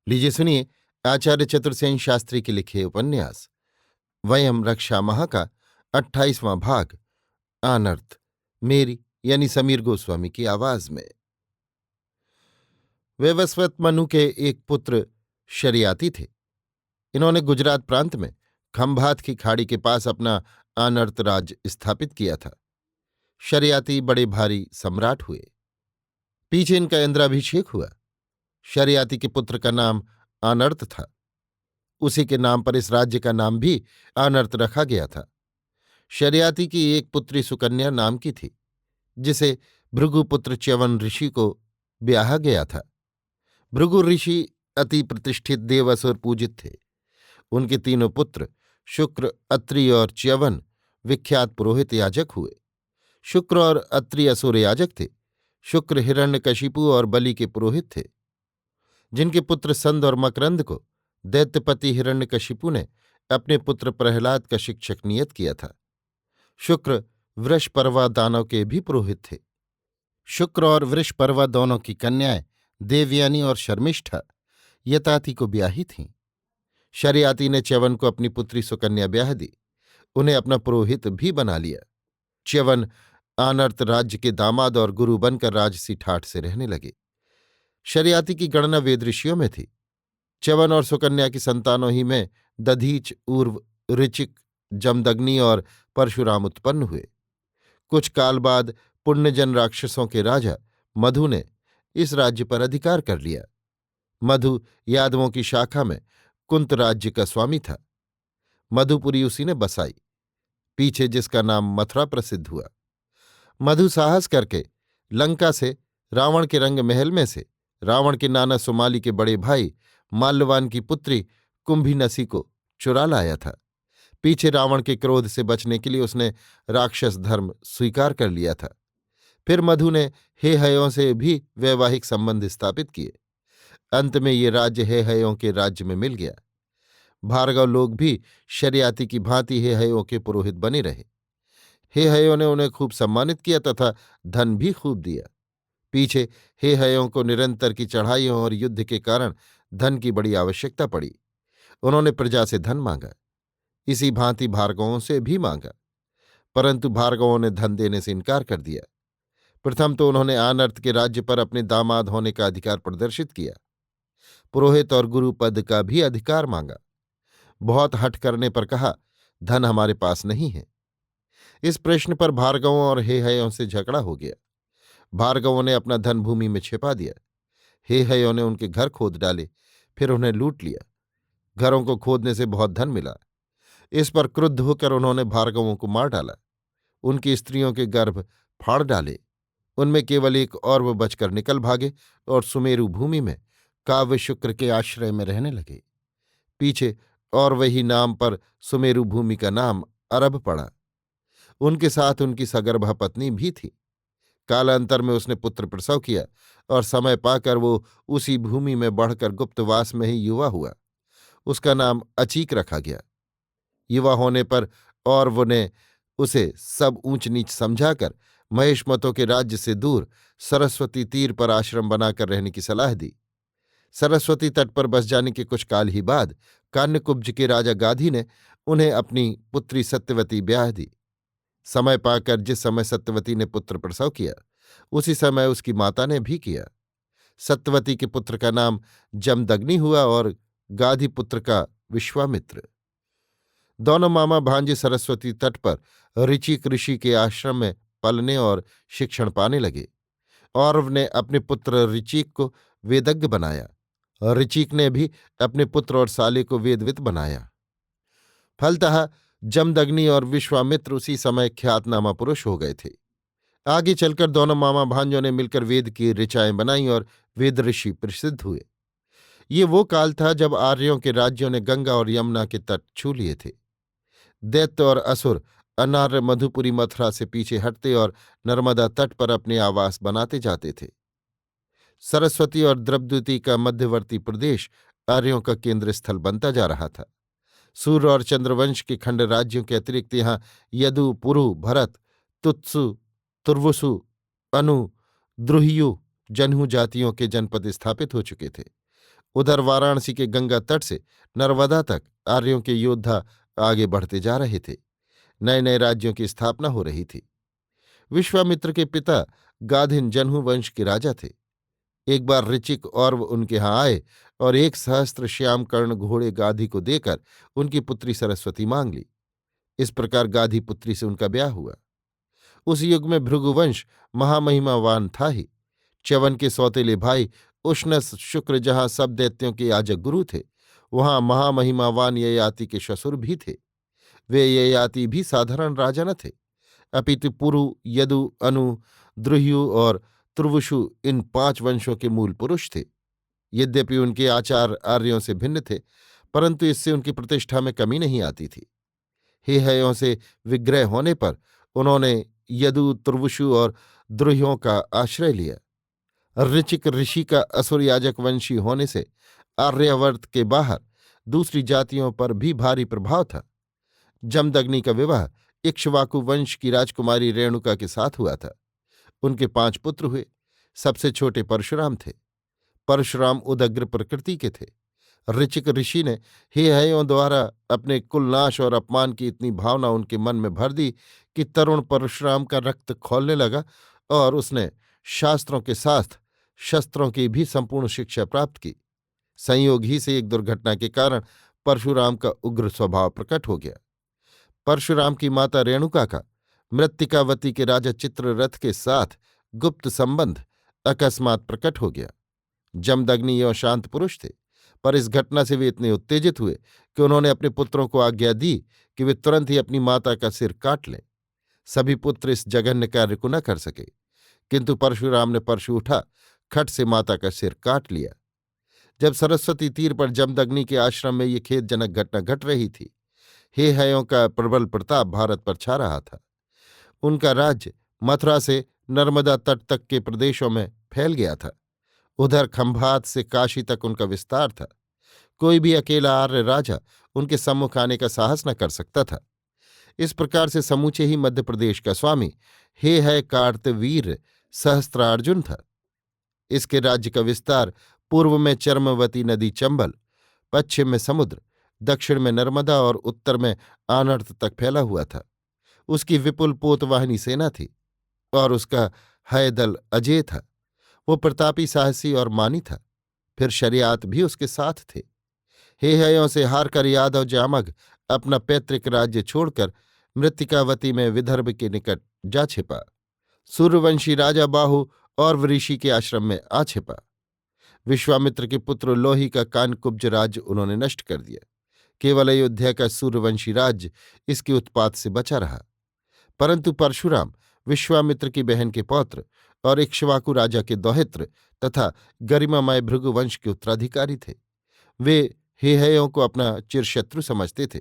लीजिए सुनिए आचार्य चतुर्सेन शास्त्री के लिखे उपन्यास वयम रक्षा माह का 28वां भाग आनर्त, मेरी यानी समीर गोस्वामी की आवाज में। वैवस्वत मनु के एक पुत्र शरियाती थे। इन्होंने गुजरात प्रांत में खंभात की खाड़ी के पास अपना आनर्त राज्य स्थापित किया था। शरियाती बड़े भारी सम्राट हुए। पीछे इनका इंद्राभिषेक हुआ। शरियाती के पुत्र का नाम आनर्त था। उसी के नाम पर इस राज्य का नाम भी आनर्त रखा गया था। शरियाती की एक पुत्री सुकन्या नाम की थी, जिसे भृगुपुत्र च्यवन ऋषि को ब्याहा गया था। भृगु ऋषि अति प्रतिष्ठित देवसुर पूजित थे। उनके तीनों पुत्र शुक्र, अत्रि और च्यवन विख्यात पुरोहित याजक हुए। शुक्र और अत्रि असुर याजक थे। शुक्र हिरण्यकशिपु और बलि के पुरोहित थे। जिनके पुत्र संद और मकरंद को दैत्यपति हिरण्यकशिपु ने अपने पुत्र प्रहलाद का शिक्षक नियत किया था। शुक्र वृषपर्वा दानव के भी पुरोहित थे। शुक्र और वृषपर्वा दोनों की कन्याएं देवयानी और शर्मिष्ठा यताति को ब्याही थीं। शरियाती ने च्यवन को अपनी पुत्री सुकन्या ब्याह दी। उन्हें अपना पुरोहित भी बना लिया। च्यवन आनर्त राज्य के दामाद और गुरु बनकर राजसी ठाठ से रहने लगे। शरियाती की गणना वेद ऋषियों में थी। च्यवन और सुकन्या की संतानों ही में दधीच, उर्व, ऋचिक, जमदग्नि और परशुराम उत्पन्न हुए। कुछ काल बाद पुण्यजन राक्षसों के राजा मधु ने इस राज्य पर अधिकार कर लिया। मधु यादवों की शाखा में कुंत राज्य का स्वामी था। मधुपुरी उसी ने बसाई, पीछे जिसका नाम मथुरा प्रसिद्ध हुआ। मधु साहस करके लंका से रावण के रंग महल में से रावण के नाना सुमाली के बड़े भाई माल्यवान की पुत्री कुंभीनसी को चुरा लाया था। पीछे रावण के क्रोध से बचने के लिए उसने राक्षस धर्म स्वीकार कर लिया था। फिर मधु ने हेहयों से भी वैवाहिक संबंध स्थापित किए। अंत में ये राज्य हेहयों के राज्य में मिल गया। भार्गव लोग भी शरियाती की भांति हेहयों के पुरोहित बने रहे। हेहयों ने उन्हें खूब सम्मानित किया तथा धन भी खूब दिया। पीछे हेहयों को निरंतर की चढ़ाइयों और युद्ध के कारण धन की बड़ी आवश्यकता पड़ी। उन्होंने प्रजा से धन मांगा। इसी भांति भार्गवों से भी मांगा, परंतु भार्गवों ने धन देने से इनकार कर दिया। प्रथम तो उन्होंने आनर्त के राज्य पर अपने दामाद होने का अधिकार प्रदर्शित किया। पुरोहित और गुरु पद का भी अधिकार मांगा। बहुत हठ करने पर कहा, धन हमारे पास नहीं है। इस प्रश्न पर भार्गवों और हेहयों से झगड़ा हो गया। भार्गवों ने अपना धन भूमि में छिपा दिया। हेहयों ने उनके घर खोद डाले, फिर उन्हें लूट लिया। घरों को खोदने से बहुत धन मिला। इस पर क्रुद्ध होकर उन्होंने भार्गवों को मार डाला। उनकी स्त्रियों के गर्भ फाड़ डाले। उनमें केवल एक और वो बचकर निकल भागे और सुमेरु भूमि में काव्य शुक्र के आश्रय में रहने लगे। पीछे और वही नाम पर सुमेरु भूमि का नाम अरब पड़ा। उनके साथ उनकी सगर्भा पत्नी भी थी। कालांतर में उसने पुत्र प्रसव किया और समय पाकर वो उसी भूमि में बढ़कर गुप्तवास में ही युवा हुआ। उसका नाम अचीक रखा गया। युवा होने पर और वो ने उसे सब ऊंच नीच समझाकर महेशमतों के राज्य से दूर सरस्वती तीर पर आश्रम बनाकर रहने की सलाह दी। सरस्वती तट पर बस जाने के कुछ काल ही बाद कान्यकुब्ज के राजा गाधी ने उन्हें अपनी पुत्री सत्यवती ब्याह दी। समय पाकर जिस समय सत्यवती ने पुत्र प्रसव किया, उसी समय उसकी माता ने भी किया। सत्यवती के पुत्र का नाम जमदग्नि हुआ और गाधी पुत्र का विश्वामित्र। दोनों मामा भांजे सरस्वती तट पर ऋचिक ऋषि के आश्रम में पलने और शिक्षण पाने लगे। औरव ने अपने पुत्र ऋचिक को वेदज्ञ बनाया। ऋचिक ने भी अपने पुत्र और साले को वेदवित बनाया। फलतः जमदग्नि और विश्वामित्र उसी समय ख्यातनामा पुरुष हो गए थे। आगे चलकर दोनों मामा भांजों ने मिलकर वेद की ऋचाएं बनाई और वेद ऋषि प्रसिद्ध हुए। ये वो काल था जब आर्यों के राज्यों ने गंगा और यमुना के तट छू लिए थे। दैत्य और असुर अनार्य मधुपुरी मथुरा से पीछे हटते और नर्मदा तट पर अपने आवास बनाते जाते थे। सरस्वती और द्रवद्युति का मध्यवर्ती प्रदेश आर्यों का केंद्र स्थल बनता जा रहा था। सूर्य और चंद्रवंश के खंड राज्यों के अतिरिक्त यहाँ यदु, पुरु, भरत, तुत्सु, तुर्वसु, अनु, द्रुहियु, जन्हू जातियों के जनपद स्थापित हो चुके थे। उधर वाराणसी के गंगा तट से नर्मदा तक आर्यों के योद्धा आगे बढ़ते जा रहे थे। नए नए राज्यों की स्थापना हो रही थी। विश्वामित्र के पिता गाधिन जन्हू वंश के राजा थे। एक बार ऋचिक और उनके यहाँ आए और 1 सहस्त्र श्याम कर्ण घोड़े गाधी को देकर उनकी पुत्री सरस्वती मांग ली। इस प्रकार गाधी पुत्री से उनका ब्याह हुआ। उस युग में भृगुवंश महामहिमावान था ही। च्यवन के सौतेले भाई उष्णस शुक्र जहां सब दैत्यों के याजक गुरु थे, वहां महामहिमावान ययाति के ससुर भी थे। वे ययाति भी साधारण राजा न थे, अपितु पुरु, यदु, अनु, द्रुह्यु और तुर्वुशु इन 5 वंशों के मूल पुरुष थे। यद्यपि उनके आचार आर्यों से भिन्न थे, परंतु इससे उनकी प्रतिष्ठा में कमी नहीं आती थी। हेहयों से विग्रह होने पर उन्होंने यदु, तुर्वुशु और द्रुह्यों का आश्रय लिया। ऋचिक ऋषि का असुर याजक वंशी होने से आर्यावर्त के बाहर दूसरी जातियों पर भी भारी प्रभाव था। जमदग्नि का विवाह इक्ष्वाकु वंश की राजकुमारी रेणुका के साथ हुआ था। उनके 5 पुत्र हुए। सबसे छोटे परशुराम थे। परशुराम उदग्र प्रकृति के थे। ऋचिक ऋषि ने हेहयों द्वारा अपने कुलनाश और अपमान की इतनी भावना उनके मन में भर दी कि तरुण परशुराम का रक्त खौलने लगा और उसने शास्त्रों के साथ शस्त्रों की भी संपूर्ण शिक्षा प्राप्त की। संयोग ही से एक दुर्घटना के कारण परशुराम का उग्र स्वभाव प्रकट हो गया। परशुराम की माता रेणुका का मृत्तिकावती के राजा चित्ररथ के साथ गुप्त संबंध अकस्मात प्रकट हो गया। जमदग्नि एवं शांत पुरुष थे, पर इस घटना से वे इतने उत्तेजित हुए कि उन्होंने अपने पुत्रों को आज्ञा दी कि वे तुरंत ही अपनी माता का सिर काट लें। सभी पुत्र इस जघन्य कार्य को न कर सके, किंतु परशुराम ने परशु उठा, खट से माता का सिर काट लिया। जब सरस्वती तीर पर जमदग्नि के आश्रम में ये खेदजनक घटना घट रही थी, हेहयों का प्रबल प्रताप भारत पर छा रहा था। उनका राज्य मथुरा से नर्मदा तट तक के प्रदेशों में फैल गया था। उधर खंभात से काशी तक उनका विस्तार था। कोई भी अकेला आर्य राजा उनके सम्मुख आने का साहस न कर सकता था। इस प्रकार से समूचे ही मध्य प्रदेश का स्वामी हेहय कार्तवीर्य सहस्त्रार्जुन था। इसके राज्य का विस्तार पूर्व में चर्मवती नदी चंबल, पश्चिम में समुद्र, दक्षिण में नर्मदा और उत्तर में आनर्त तक फैला हुआ था। उसकी विपुल पोतवाहिनी सेना थी और उसका हयदल अजेय था। वो प्रतापी, साहसी और मानी था। फिर शरियात भी उसके साथ थे। हेहयों से हारकर यादव जामग अपना पैतृक राज्य छोड़कर मृत्तिकावती में विदर्भ के निकट जा छिपा। सूर्यवंशी राजा बाहु और वृषि के आश्रम में आ छिपा। विश्वामित्र के पुत्र लोही का कानकुब्ज राज्य उन्होंने नष्ट कर दिया। केवल अयोध्या का सूर्यवंशी राज्य इसके उत्पात से बचा रहा। परंतु परशुराम विश्वामित्र की बहन के पौत्र और इक्ष्वाकु राजा के दौहित्र तथा गरिमामय भृगुवंश के उत्तराधिकारी थे। वे हेहयों को अपना चिरशत्रु समझते थे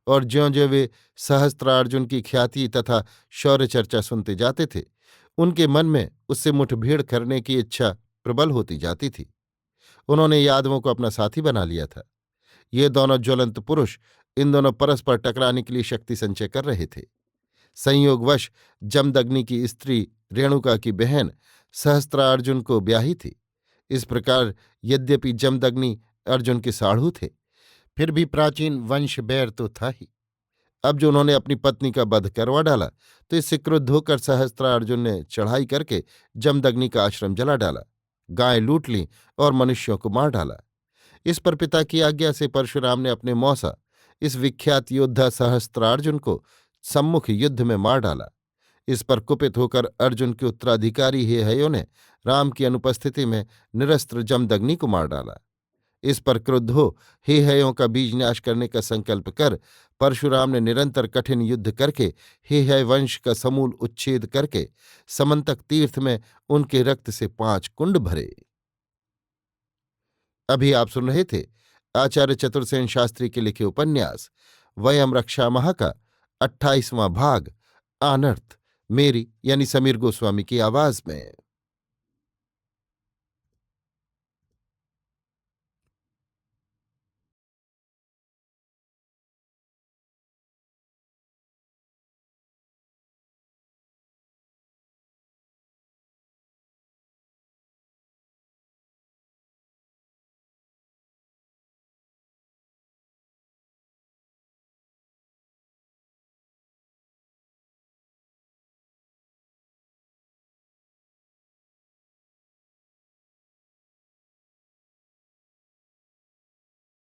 और ज्यों-ज्यों वे सहस्त्रार्जुन की ख्याति तथा शौर्य चर्चा सुनते जाते थे, उनके मन में उससे मुठभेड़ करने की इच्छा प्रबल होती जाती थी। उन्होंने यादवों को अपना साथी बना लिया था। ये दोनों ज्वलंत पुरुष इन दोनों परस्पर टकराने के लिए शक्ति संचय कर रहे थे। संयोगवश जमदग्नि की स्त्री रेणुका की बहन सहस्त्रार्जुन को ब्याही थी। इस प्रकार यद्यपि जमदग्नि अर्जुन के साढ़ू थे, फिर भी प्राचीन वंश बैर तो था ही। अब जो उन्होंने अपनी पत्नी का वध करवा डाला, तो इससे क्रुद्ध होकर सहस्त्रार्जुन ने चढ़ाई करके जमदग्नि का आश्रम जला डाला, गायें लूट लीं और मनुष्यों को मार डाला। इस पर पिता की आज्ञा से परशुराम ने अपने मौसा इस विख्यात योद्धा सहस्त्रार्जुन को सम्मुख युद्ध में मार डाला। इस पर कुपित होकर अर्जुन के उत्तराधिकारी हेहयों ने राम की अनुपस्थिति में निरस्त्र जमदग्नि को मार डाला। इस पर क्रुद्ध हो हेहयों का बीजनाश करने का संकल्प कर परशुराम ने निरंतर कठिन युद्ध करके हेहय वंश का समूल उच्छेद करके समंतक तीर्थ में उनके रक्त से 5 कुंड भरे। अभी आप सुन रहे थे आचार्य चतुर्सेन शास्त्री के लिखे उपन्यास वयम रक्षामः का 28वां भाग आनर्त, मेरी यानी समीर गोस्वामी की आवाज में।